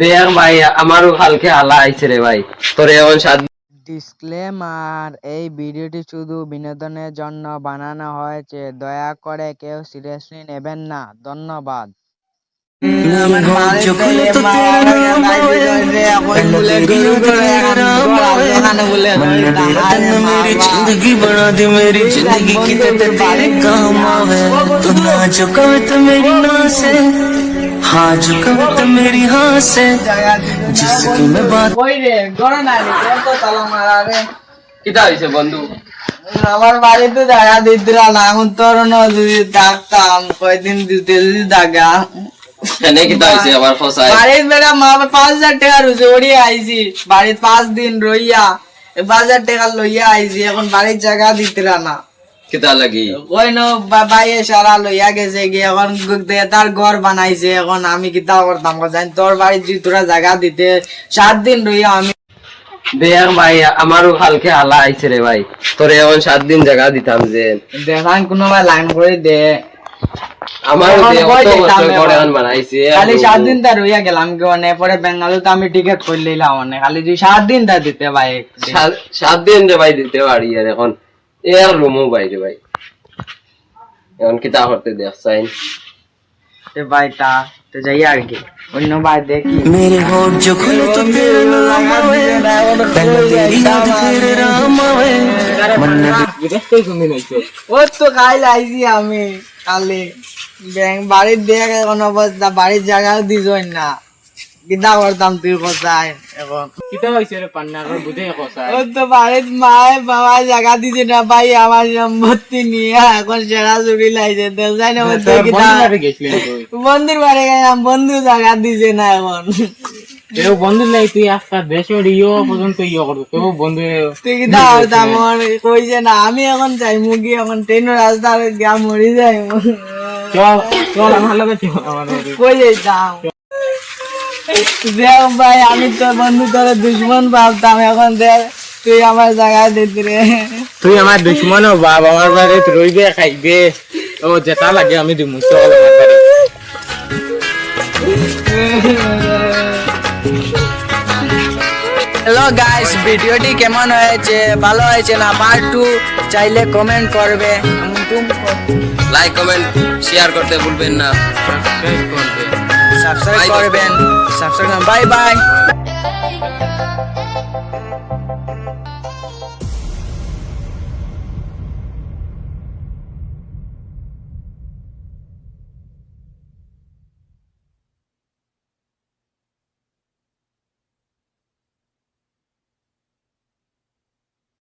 দেখ ভাই আমারও কালকে আলা আইছে রে ভাই তোরে এখন ডিসক্লেমার, এই ভিডিওটি শুধু বিনোদনের জন্য বানানো হয়েছে, দয়া করে কেউ সিরিয়াসলি নেবেন না। ধন্যবাদ। जिंदगी बना दी मेरी जिंदगी की तेरे काम है तू ना झुका तो मेरी ना से हाँ झुका तो मेरी हाँ से जिसकी मैं बात কিটা হইছে বন্ধু আমার বাড়িতে জায়গা দিচ্ছিল না, এখন তোর যদি ডাকতাম কয়দিন দিতে যদি জায়গা কেনে কিটা হইছে আবার ফসাই বাড়ির বেড়া মা 5,000 টাকা রুজে ওড়িয়ে আইছি, বাড়ির 5 দিন রইয়া 5,000 টাকা লইয়া আইছি, এখন বাড়ির জায়গা দিতরা না। কিটা লাগি ওই নো বাইয়ে সারা লইয়া গেছে গিয়ে এখন তার ঘর বানাইছে, এখন আমি কিতা করতাম জানি তোর বাড়ির যদি তোরা জায়গা দিতে 7 দিন রইয়া আমি দেখ ভাই আমারও কালকে আলা আইছে রে ভাই তোরে এখন 7 দিন জায়গা দিতাম যে দেখান কোনো ভাই লাইন করে দে আমারও দে অত বছর পরে এখন বানাইছে খালি 7 দিন তা রইয়া গেলাম কি মানে পরে বেঙ্গালুরু তো আমি টিকিট করে লইলাম মানে খালি যদি 7 দিন তা দিতে ভাই 7 দিন রে ভাই দিতে পারি আর এখন এর রুমও বাইরে ভাই এখন কিতা করতে দেখ সাইন ते भाई ता तो जाइए आगे অন্য ভাই দেখি मेरे होठ जो खुले तो तेरे नाम आवे पहले तेरी याद तेरे राम आवे ও তো খাই লাইছি আমি কালি ব্যাংক বাড়ির দেখ এখন অবস্থা, বাড়ির জায়গাও দিছই না, কিতা করতাম তুই কোথায় এখন কিতা হইছে রে পান্না আর বুঝে কসাই ও তো বাড়ির মায় বাবা জায়গা দিছে না ভাই, আমার সম্পত্তি নিয়ে এখন সেরা চুরি লাইছে দেখাই না মধ্যে কিতা গেছিলেন তুই বন্ধুর বাড়ি গেলাম, বন্ধু জায়গা দিছে না এখন কেউ বন্ধু লাই তুই আজকাল দেশের ইয়ো পর্যন্ত ইয়ো করতো কেউ বন্ধু তুই কিতা করতাম আমার কইছে না, আমি এখন যাই মুগি এখন ট্রেনের রাস্তা গিয়া মরি যাই চল চল আমার লগে চল আমার কই যাইতাম দেখ ভাই আমি তোর বন্ধু তোর দুশ্মন ভাবতাম, এখন দেখ তুই আমার জায়গায় দিতি রে, তুই আমার দুশ্মন বাপ আমার বাড়ি রইবে খাইবে ও যেটা লাগে আমি দিমু চল আমার বাড়ি হ্যালো গাইস, ভিডিওটি কেমন হয়েছে, ভালো হয়েছে না পার্ট 2 চাইলে কমেন্ট করবে, লাইক কমেন্ট শেয়ার করতে ভুলবেন না সাবস্ক্রাইব করবে সাবস্ক্রাইব করবেন, বাই বাই।